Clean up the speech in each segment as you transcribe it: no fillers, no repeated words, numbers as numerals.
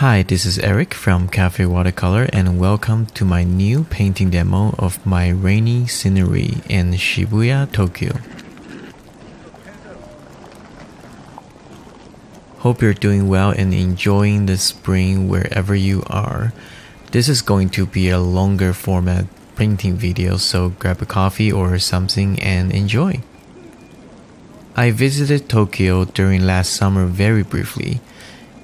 Hi, this is Eric from Cafe Watercolor and welcome to my new painting demo of my rainy scenery in Shibuya, Tokyo. Hope you're doing well and enjoying the spring wherever you are. This is going to be a longer format painting video, so grab a coffee or something and enjoy. I visited Tokyo during last summer very briefly.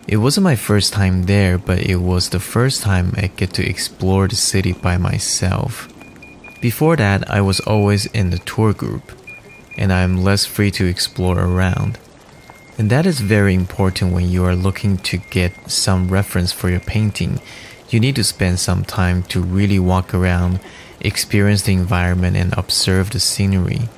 It wasn't my first time there, but it was the first time I get to explore the city by myself. Before that, I was always in the tour group, and I am less free to explore around. And that is very important when you are looking to get some reference for your painting. You need to spend some time to really walk around, experience the environment, and observe the scenery.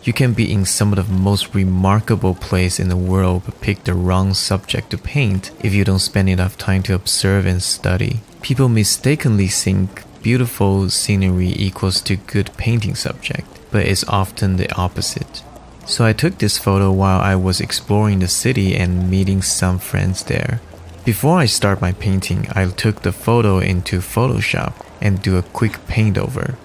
You can be in some of the most remarkable place in the world but pick the wrong subject to paint if you don't spend enough time to observe and study. People mistakenly think beautiful scenery equals to good painting subject, but it's often the opposite. So I took this photo while I was exploring the city and meeting some friends there. Before I start my painting, I took the photo into Photoshop and do a quick paint over.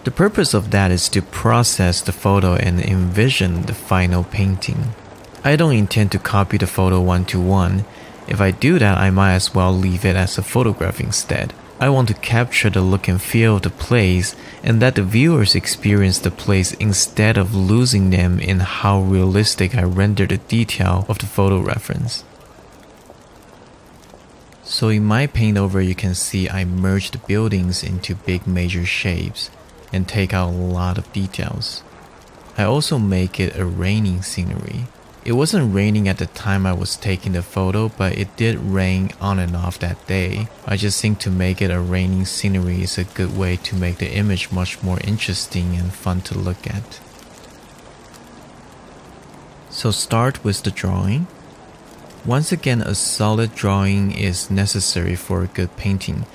The purpose of that is to process the photo and envision the final painting. I don't intend to copy the photo one-to-one. If I do that, I might as well leave it as a photograph instead. I want to capture the look and feel of the place and let the viewers experience the place instead of losing them in how realistic I render the detail of the photo reference. So in my paint over, you can see I merged the buildings into big major shapes and take out a lot of details. I also make it a raining scenery. It wasn't raining at the time I was taking the photo, but it did rain on and off that day. I just think to make it a raining scenery is a good way to make the image much more interesting and fun to look at. So start with the drawing. Once again, a solid drawing is necessary for a good painting.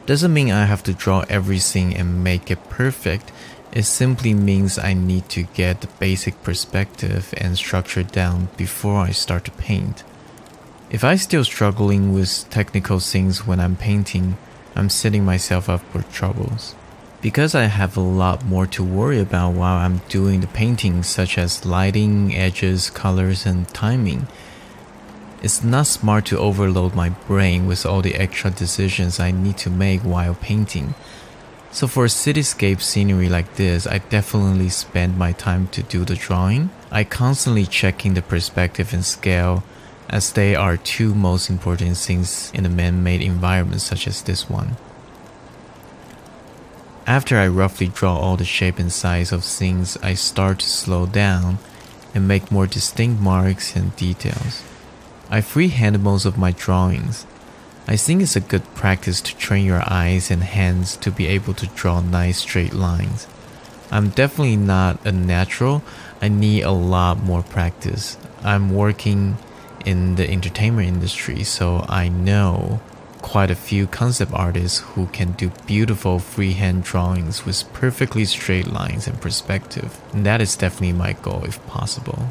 Doesn't mean I have to draw everything and make it perfect. It simply means I need to get the basic perspective and structure down before I start to paint. If I'm still struggling with technical things when I'm painting, I'm setting myself up for troubles. Because I have a lot more to worry about while I'm doing the painting, such as lighting, edges, colors, and timing, it's not smart to overload my brain with all the extra decisions I need to make while painting. So for a cityscape scenery like this, I definitely spend my time to do the drawing. I constantly checking the perspective and scale, as they are two most important things in a man-made environment such as this one. After I roughly draw all the shape and size of things, I start to slow down and make more distinct marks and details. I freehand most of my drawings. I think it's a good practice to train your eyes and hands to be able to draw nice straight lines. I'm definitely not a natural. I need a lot more practice. I'm working in the entertainment industry, so I know quite a few concept artists who can do beautiful freehand drawings with perfectly straight lines and perspective. And that is definitely my goal if possible.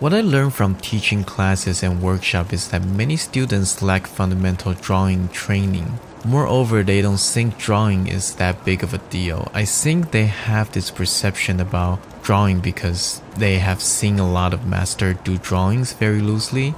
What I learned from teaching classes and workshops is that many students lack fundamental drawing training. Moreover, they don't think drawing is that big of a deal. I think they have this perception about drawing because they have seen a lot of masters do drawings very loosely.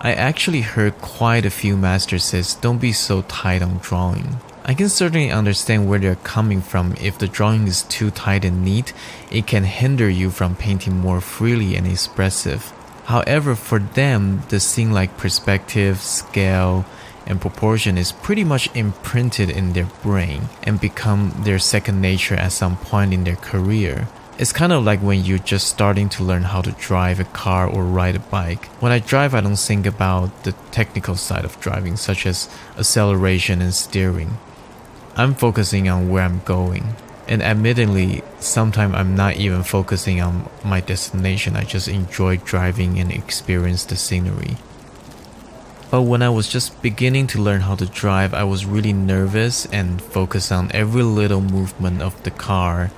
I actually heard quite a few masters say, don't be so tight on drawing. I can certainly understand where they're coming from. If the drawing is too tight and neat, it can hinder you from painting more freely and expressive. However, for them, the thing like perspective, scale, and proportion is pretty much imprinted in their brain and become their second nature at some point in their career. It's kind of like when you're just starting to learn how to drive a car or ride a bike. When I drive, I don't think about the technical side of driving, such as acceleration and steering. I'm focusing on where I'm going. And admittedly, sometimes I'm not even focusing on my destination. I just enjoy driving and experience the scenery. But when I was just beginning to learn how to drive, I was really nervous and focused on every little movement of the car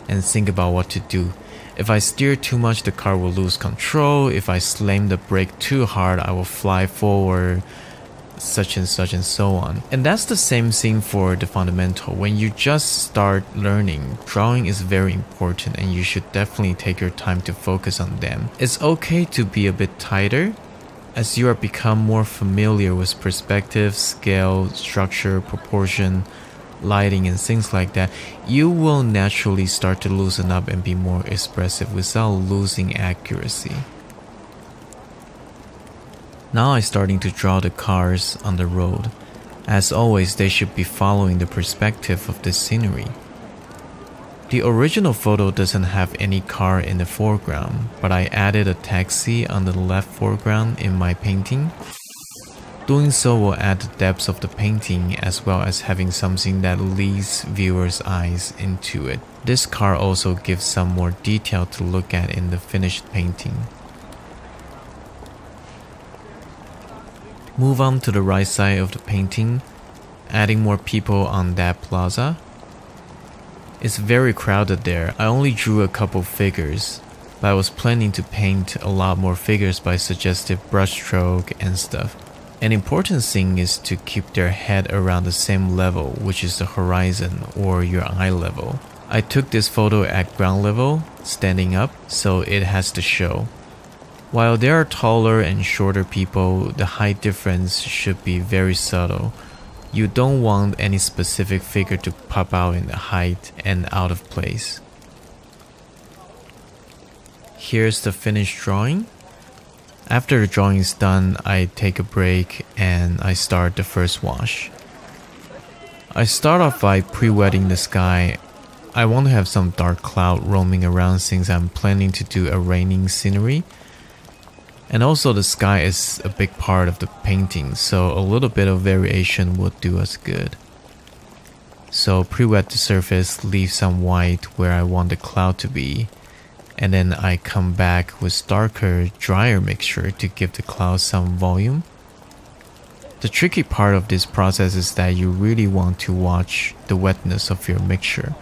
and think about what to do. If I steer too much, the car will lose control. If I slam the brake too hard, I will fly forward, such and so on. And that's the same thing for the fundamental. When you just start learning, drawing is very important and you should definitely take your time to focus on them. It's okay to be a bit tighter as you are become more familiar with perspective, scale, structure, proportion, lighting and things like that. You will naturally start to loosen up and be more expressive without losing accuracy. Now I'm starting to draw the cars on the road. As always, they should be following the perspective of the scenery. The original photo doesn't have any car in the foreground, but I added a taxi on the left foreground in my painting. Doing so will add the depth of the painting as well as having something that leads viewers' eyes into it. This car also gives some more detail to look at in the finished painting. Move on to the right side of the painting, adding more people on that plaza. It's very crowded there. I only drew a couple figures, but I was planning to paint a lot more figures by suggestive brushstroke and stuff. An important thing is to keep their head around the same level, which is the horizon or your eye level. I took this photo at ground level, standing up, so it has to show. While there are taller and shorter people, the height difference should be very subtle. You don't want any specific figure to pop out in the height and out of place. Here's the finished drawing. After the drawing is done, I take a break and I start the first wash. I start off by pre-wetting the sky. I want to have some dark cloud roaming around since I'm planning to do a raining scenery. And also the sky is a big part of the painting, so a little bit of variation would do us good. So pre-wet the surface, leave some white where I want the cloud to be. And then I come back with darker, drier mixture to give the cloud some volume. The tricky part of this process is that you really want to watch the wetness of your mixture.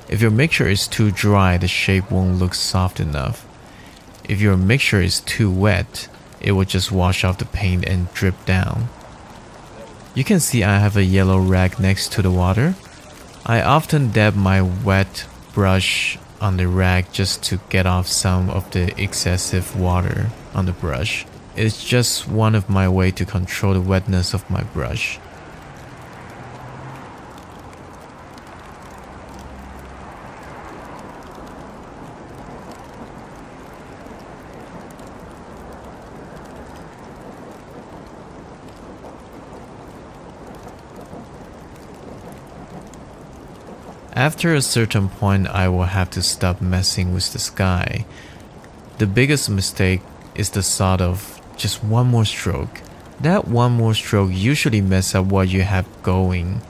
If your mixture is too dry, the shape won't look soft enough. If your mixture is too wet, it will just wash off the paint and drip down. You can see I have a yellow rag next to the water. I often dab my wet brush on the rag just to get off some of the excessive water on the brush. It's just one of my ways to control the wetness of my brush. After a certain point, I will have to stop messing with the sky. The biggest mistake is the thought of just one more stroke. That one more stroke usually messes up what you have going,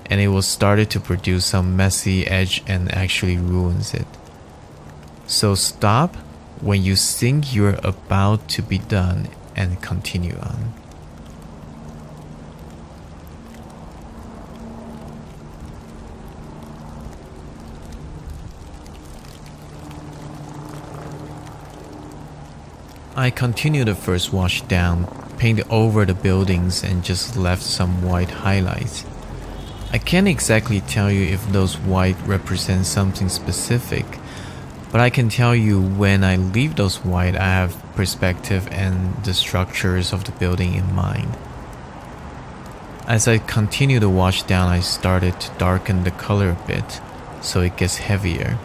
and it will start to produce some messy edge and actually ruins it. So stop when you think you're about to be done and continue on. I continued the first wash down, painted over the buildings and just left some white highlights. I can't exactly tell you if those white represent something specific, but I can tell you when I leave those white, I have perspective and the structures of the building in mind. As I continued to wash down, I started to darken the color a bit, so it gets heavier.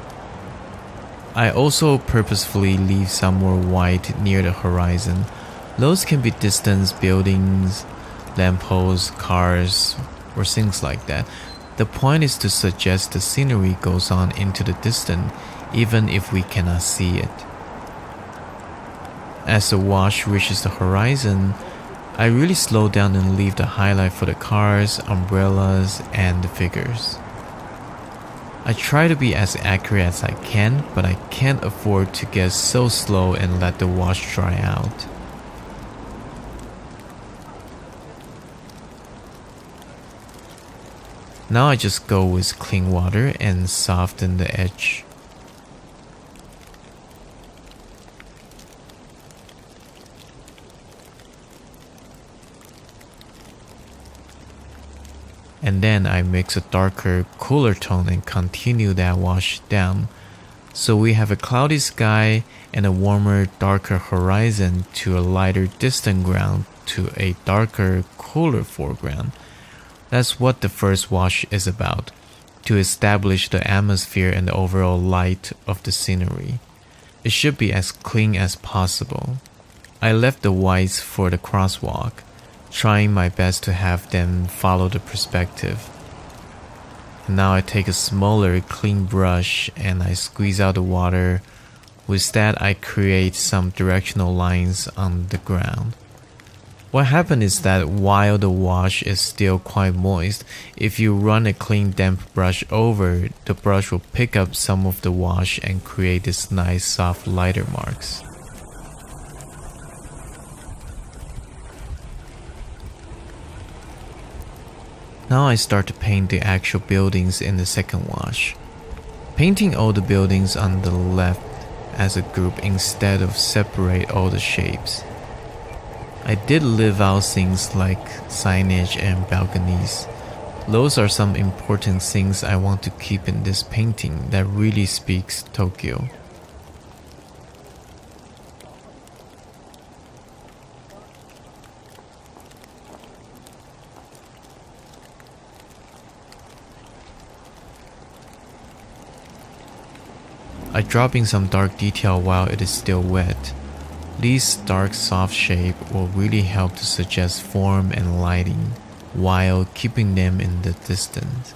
I also purposefully leave some more white near the horizon. Those can be distant buildings, lampposts, cars, or things like that. The point is to suggest the scenery goes on into the distance, even if we cannot see it. As the wash reaches the horizon, I really slow down and leave the highlight for the cars, umbrellas, and the figures. I try to be as accurate as I can, but I can't afford to get so slow and let the wash dry out. Now I just go with clean water and soften the edge. and then I mix a darker, cooler tone and continue that wash down. So we have a cloudy sky and a warmer, darker horizon to a lighter, distant ground to a darker, cooler foreground. That's what the first wash is about, to establish the atmosphere and the overall light of the scenery. It should be as clean as possible. I left the whites for the crosswalk, trying my best to have them follow the perspective. Now I take a smaller, clean brush and I squeeze out the water. With that, I create some directional lines on the ground. What happens is that while the wash is still quite moist, if you run a clean damp brush over, the brush will pick up some of the wash and create this nice soft lighter marks. Now I start to paint the actual buildings in the second wash, painting all the buildings on the left as a group instead of separate all the shapes. I did leave out things like signage and balconies. Those are some important things I want to keep in this painting that really speaks Tokyo. I drop in some dark detail while it is still wet. These dark soft shapes will really help to suggest form and lighting while keeping them in the distance.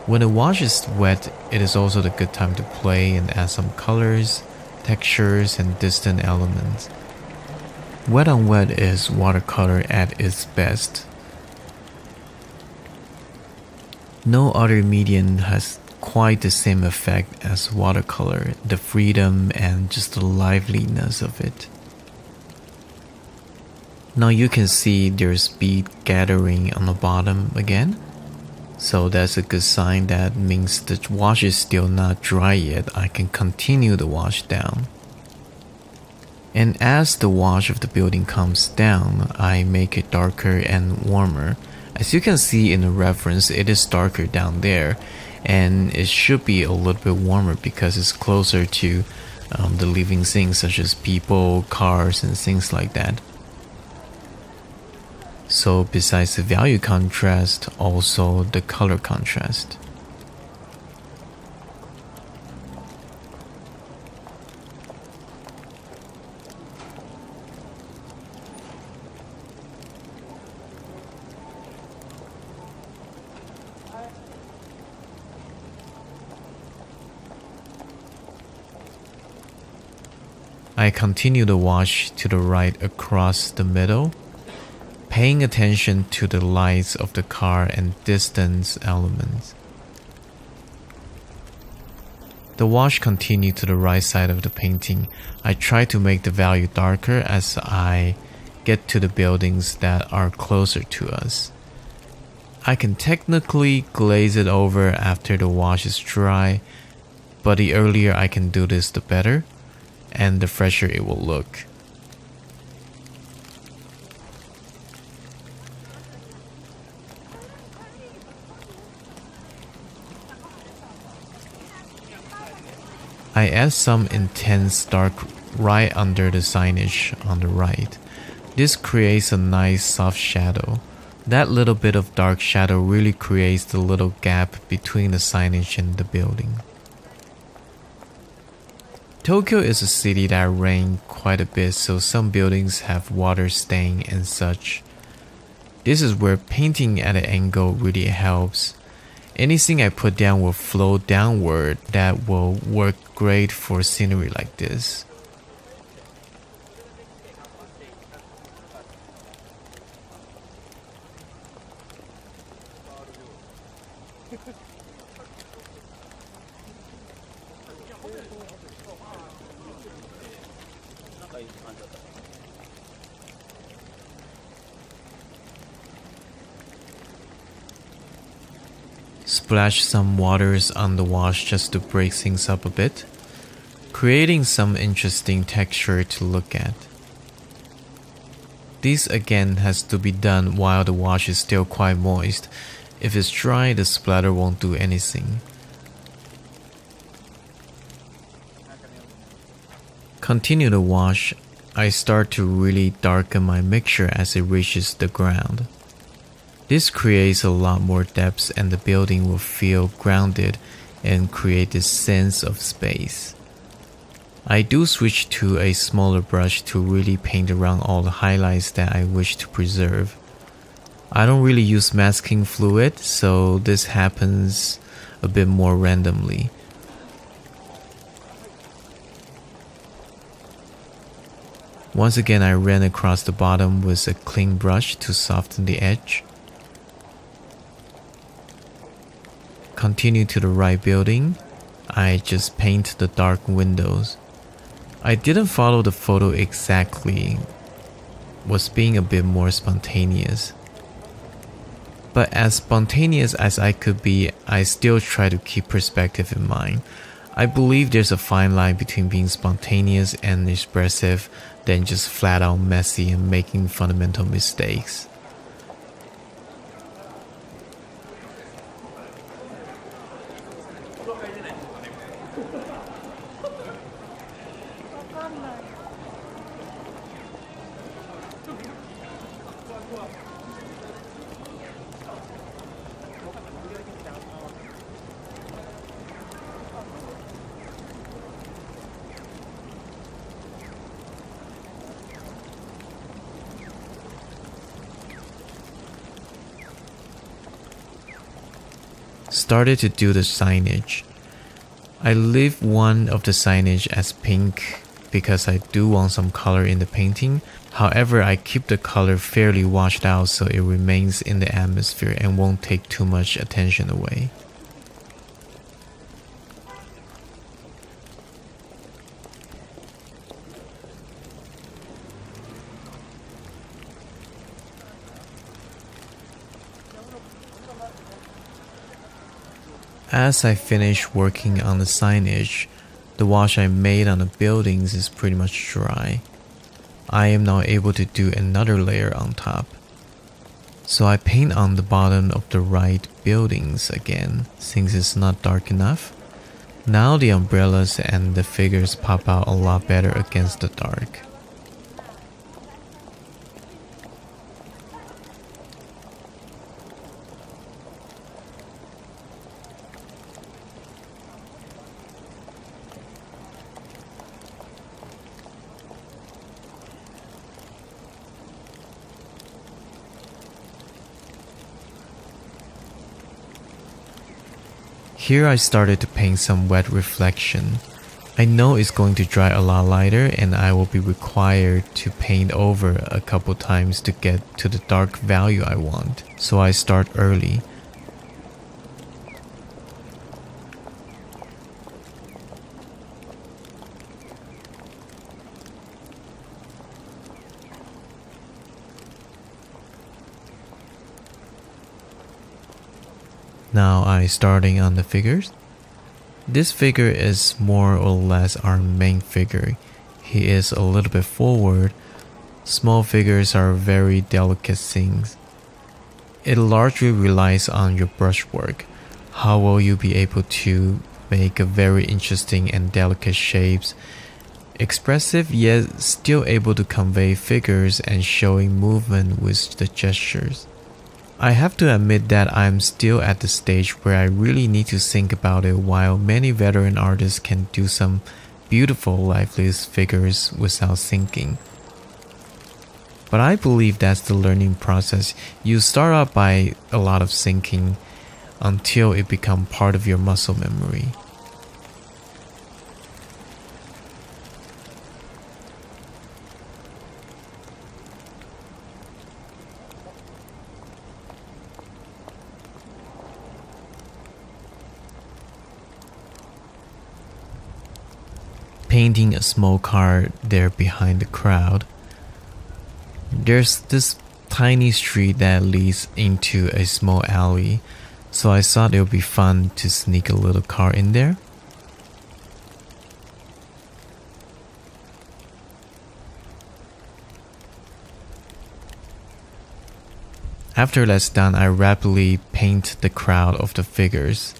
When the wash is wet, it is also the good time to play and add some colors, textures, and distant elements. Wet on wet is watercolor at its best. No other medium has quite the same effect as watercolor, the freedom and just the liveliness of it. Now you can see there's bead gathering on the bottom again. So that's a good sign. That means the wash is still not dry yet. I can continue the wash down. And as the wash of the building comes down, I make it darker and warmer. As you can see in the reference, it is darker down there, and it should be a little bit warmer because it's closer to the living things such as people, cars, and things like that. So besides the value contrast, also the color contrast. I continue the wash to the right across the middle, paying attention to the lights of the car and distance elements. The wash continued to the right side of the painting. I try to make the value darker as I get to the buildings that are closer to us. I can technically glaze it over after the wash is dry, but the earlier I can do this, the better, and the fresher it will look. I add some intense dark right under the signage on the right. This creates a nice soft shadow. That little bit of dark shadow really creates the little gap between the signage and the building. Tokyo is a city that rains quite a bit, so some buildings have water stain and such. This is where painting at an angle really helps. Anything I put down will flow downward. That will work great for scenery like this. Splash some waters on the wash just to break things up a bit, creating some interesting texture to look at. This again has to be done while the wash is still quite moist. If it's dry, the splatter won't do anything. Continue the wash. I start to really darken my mixture as it reaches the ground. This creates a lot more depth and the building will feel grounded and create this sense of space. I do switch to a smaller brush to really paint around all the highlights that I wish to preserve. I don't really use masking fluid, so this happens a bit more randomly. Once again, I ran across the bottom with a clean brush to soften the edge. Continue to the right building. I just paint the dark windows. I didn't follow the photo exactly, was being a bit more spontaneous. But as spontaneous as I could be, I still try to keep perspective in mind. I believe there's a fine line between being spontaneous and expressive than just flat out messy and making fundamental mistakes. Started to do the signage. I leave one of the signage as pink because I do want some color in the painting. However, I keep the color fairly washed out so it remains in the atmosphere and won't take too much attention away. As I finish working on the signage, the wash I made on the buildings is pretty much dry. I am now able to do another layer on top. So I paint on the bottom of the right buildings again, since it's not dark enough. Now the umbrellas and the figures pop out a lot better against the dark. Here I started to paint some wet reflection. I know it's going to dry a lot lighter and I will be required to paint over a couple times to get to the dark value I want, so I start early. Now I'm starting on the figures. This figure is more or less our main figure. He is a little bit forward. Small figures are very delicate things. It largely relies on your brushwork. How will you be able to make a very interesting and delicate shapes, expressive yet still able to convey figures and showing movement with the gestures? I have to admit that I'm still at the stage where I really need to think about it, while many veteran artists can do some beautiful lifeless figures without thinking. But I believe that's the learning process. You start out by a lot of thinking until it becomes part of your muscle memory. painting a small car there behind the crowd. There's this tiny street that leads into a small alley, so I thought it would be fun to sneak a little car in there. After that's done, I rapidly paint the crowd of the figures.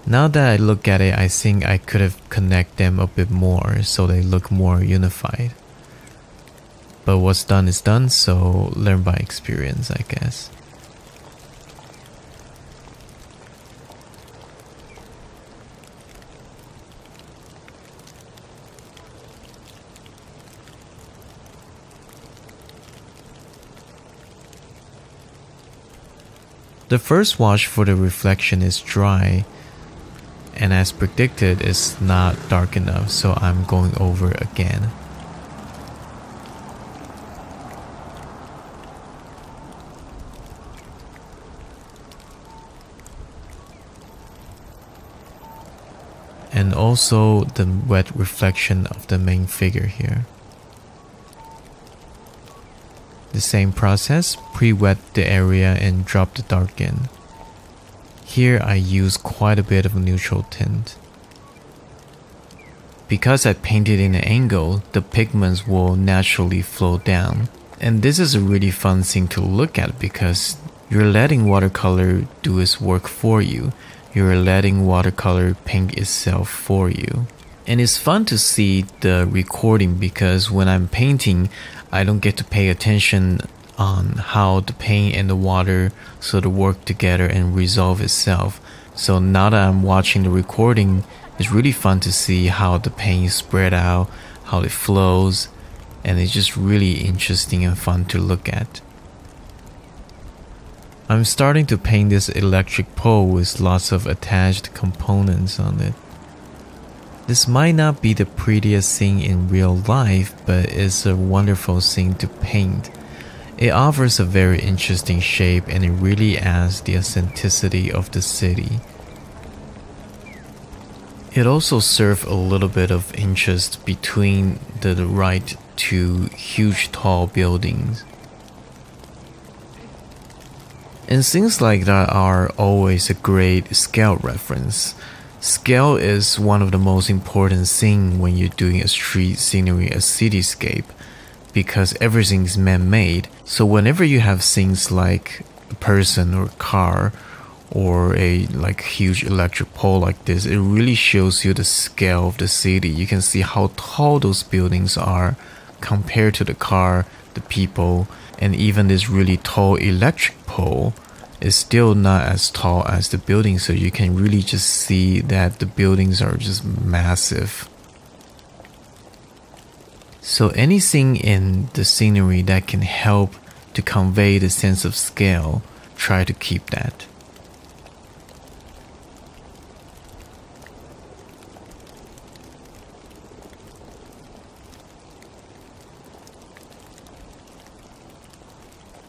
Now that I look at it, I think I could have connected them a bit more so they look more unified. But what's done is done, so learn by experience, I guess. The first wash for the reflection is dry, and as predicted, it's not dark enough, so I'm going over again. And also the wet reflection of the main figure here. The same process, pre-wet the area and drop the dark in. Here I use quite a bit of neutral tint. Because I painted in an angle, the pigments will naturally flow down. And this is a really fun thing to look at because you're letting watercolor do its work for you. You're letting watercolor paint itself for you. And it's fun to see the recording because when I'm painting, I don't get to pay attention on how the paint and the water sort of work together and resolve itself. So now that I'm watching the recording, it's really fun to see how the paint is spread out, how it flows, and it's just really interesting and fun to look at. I'm starting to paint this electric pole with lots of attached components on it. This might not be the prettiest thing in real life, but it's a wonderful thing to paint. It offers a very interesting shape and it really adds the authenticity of the city. It also serves a little bit of interest between the right two huge tall buildings. And things like that are always a great scale reference. Scale is one of the most important things when you're doing a street scenery, a cityscape, because everything is man-made. So whenever you have things like a person or a car or a huge electric pole like this, it really shows you the scale of the city. You can see how tall those buildings are compared to the car, the people, and even this really tall electric pole is still not as tall as the building, so you can really just see that the buildings are just massive. So anything in the scenery that can help to convey the sense of scale, try to keep that.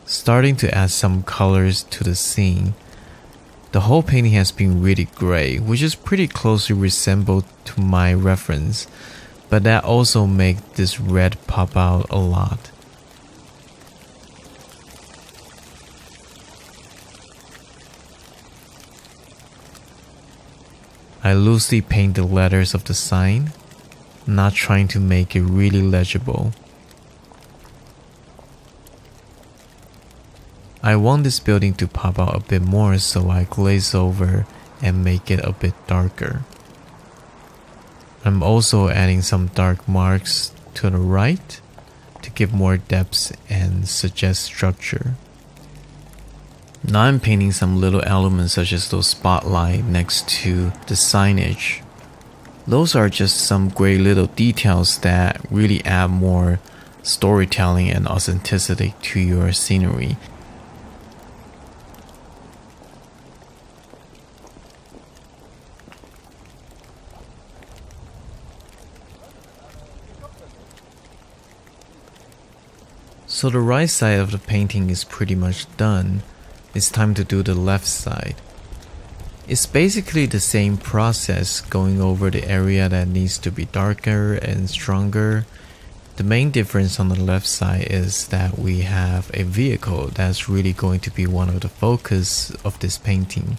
Starting to add some colors to the scene. The whole painting has been really gray, which is pretty closely resembled to my reference, but that also makes this red pop out a lot. I loosely paint the letters of the sign, not trying to make it really legible. I want this building to pop out a bit more, so I glaze over and make it a bit darker. I'm also adding some dark marks to the right to give more depth and suggest structure. Now I'm painting some little elements such as those spotlights next to the signage. Those are just some great little details that really add more storytelling and authenticity to your scenery. So the right side of the painting is pretty much done. It's time to do the left side. It's basically the same process, going over the area that needs to be darker and stronger. The main difference on the left side is that we have a vehicle that's really going to be one of the focus of this painting.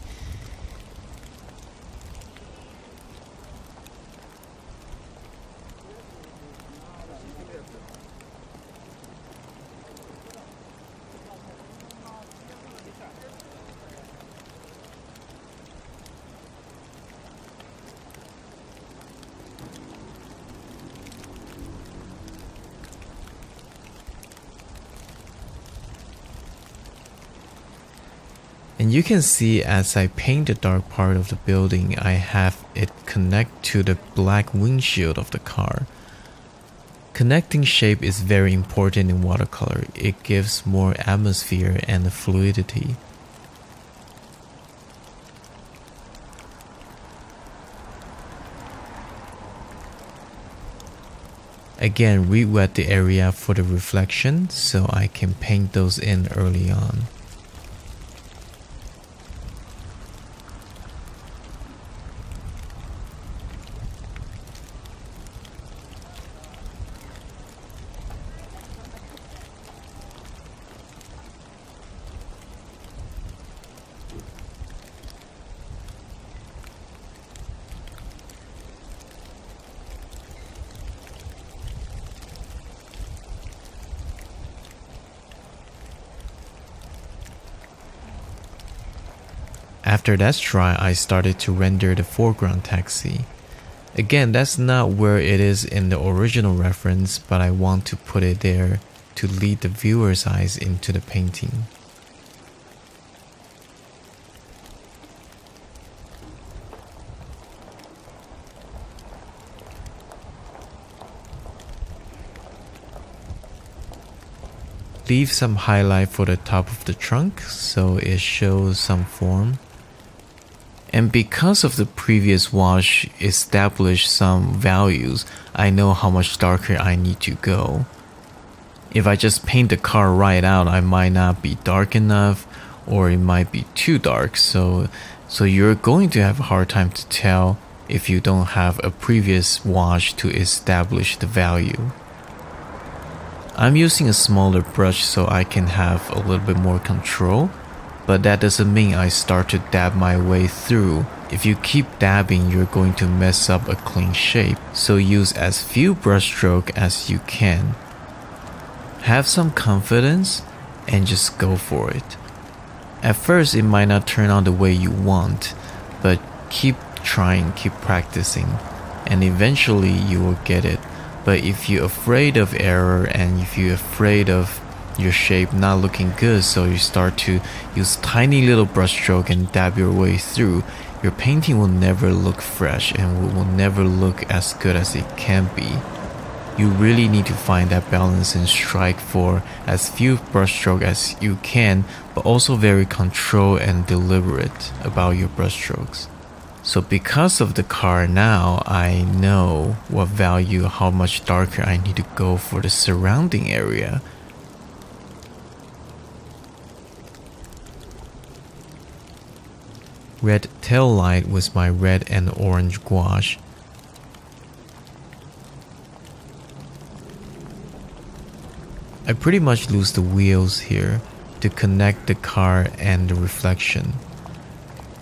And you can see as I paint the dark part of the building, I have it connect to the black windshield of the car. Connecting shape is very important in watercolor. It gives more atmosphere and fluidity. Again, re-wet the area for the reflection so I can paint those in early on. After that's dry, I started to render the foreground taxi. Again, that's not where it is in the original reference, but I want to put it there to lead the viewer's eyes into the painting. Leave some highlight for the top of the trunk so it shows some form. And because of the previous wash established some values, I know how much darker I need to go. If I just paint the car right out, I might not be dark enough, or it might be too dark, so you're going to have a hard time to tell if you don't have a previous wash to establish the value. I'm using a smaller brush so I can have a little bit more control, but that doesn't mean I start to dab my way through. If you keep dabbing, you're going to mess up a clean shape, so use as few brush strokes as you can. Have some confidence and just go for it. At first it might not turn out the way you want, but keep trying, keep practicing, and eventually you will get it. But if you're afraid of error and if you're afraid of your shape not looking good, so you start to use tiny little brush stroke and dab your way through, your painting will never look fresh and will never look as good as it can be. You really need to find that balance and strike for as few brush strokes as you can, but also very controlled and deliberate about your brush strokes. So because of the car now, I know what value, how much darker I need to go for the surrounding area. Red tail light with my red and orange gouache. I pretty much lose the wheels here to connect the car and the reflection.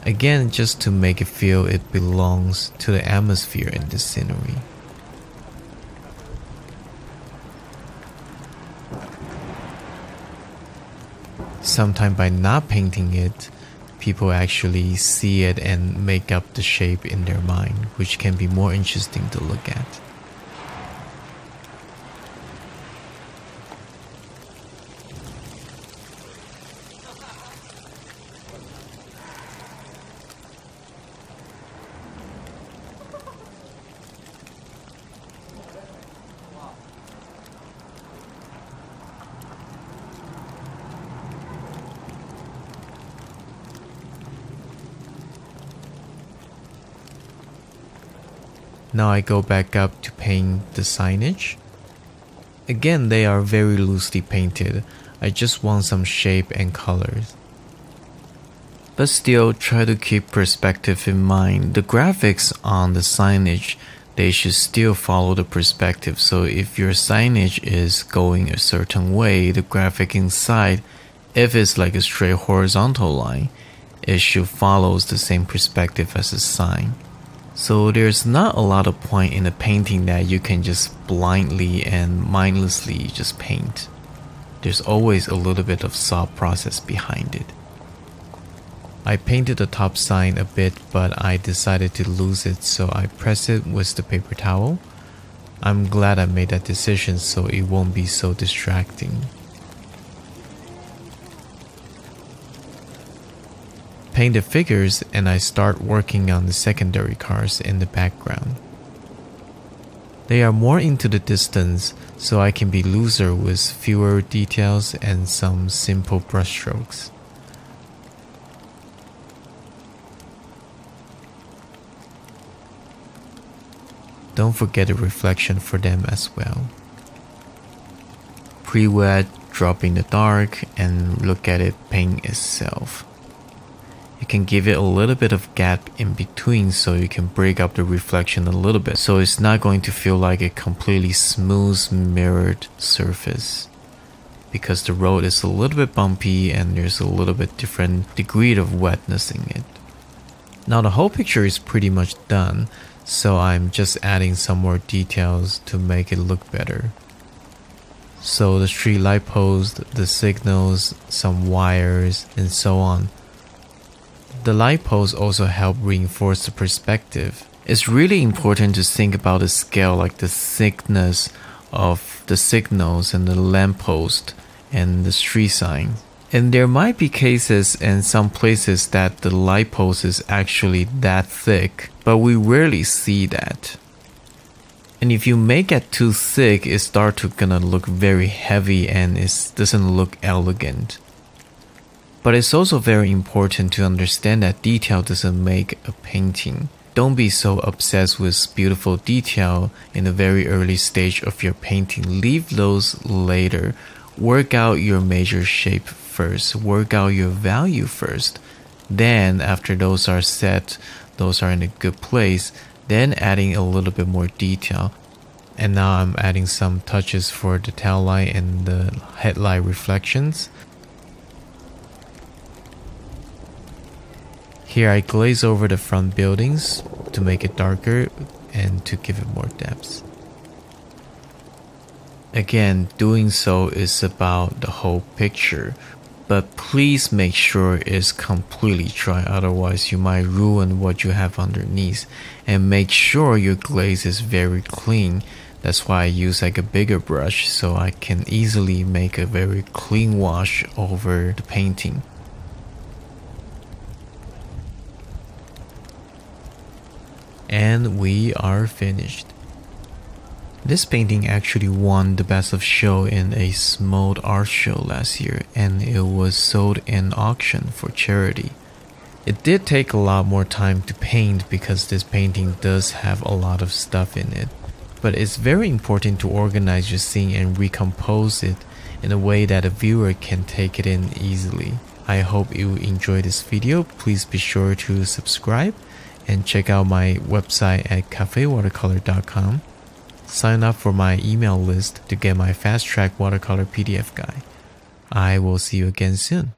Again, just to make it feel it belongs to the atmosphere in the scenery. Sometimes by not painting it, people actually see it and make up the shape in their mind, which can be more interesting to look at. Now I go back up to paint the signage. Again, they are very loosely painted. I just want some shape and colors. But still, try to keep perspective in mind. The graphics on the signage, they should still follow the perspective. So if your signage is going a certain way, the graphic inside, if it's like a straight horizontal line, it should follow the same perspective as the sign. So there's not a lot of point in a painting that you can just blindly and mindlessly just paint. There's always a little bit of thought process behind it. I painted the top sign a bit, but I decided to lose it, so I press it with the paper towel. I'm glad I made that decision so it won't be so distracting. Paint the figures and I start working on the secondary cars in the background. They are more into the distance, so I can be looser with fewer details and some simple brushstrokes. Don't forget the reflection for them as well. Pre-wet, drop in the dark, and look at it paint itself. You can give it a little bit of gap in between so you can break up the reflection a little bit, so it's not going to feel like a completely smooth mirrored surface, because the road is a little bit bumpy and there's a little bit different degree of wetness in it. Now the whole picture is pretty much done, so I'm just adding some more details to make it look better. So the street light post, the signals, some wires, and so on. The light posts also help reinforce the perspective. It's really important to think about the scale, like the thickness of the signals and the lamppost and the street sign. And there might be cases in some places that the light post is actually that thick, but we rarely see that. And if you make it too thick, it starts to gonna look very heavy and it doesn't look elegant. But it's also very important to understand that detail doesn't make a painting. Don't be so obsessed with beautiful detail in the very early stage of your painting. Leave those later. Work out your major shape first. Work out your value first. Then after those are set, those are in a good place, then adding a little bit more detail. And now I'm adding some touches for the tail light and the headlight reflections. Here I glaze over the front buildings to make it darker and to give it more depth. Again, doing so is about the whole picture, but please make sure it's completely dry, otherwise you might ruin what you have underneath. And make sure your glaze is very clean. That's why I use like a bigger brush so I can easily make a very clean wash over the painting. And we are finished. This painting actually won the Best of Show in a small art show last year, and it was sold in auction for charity. It did take a lot more time to paint because this painting does have a lot of stuff in it, but it's very important to organize your scene and recompose it in a way that a viewer can take it in easily. I hope you enjoyed this video. Please be sure to subscribe and check out my website at cafewatercolor.com. Sign up for my email list to get my Fast Track Watercolor PDF guide. I will see you again soon.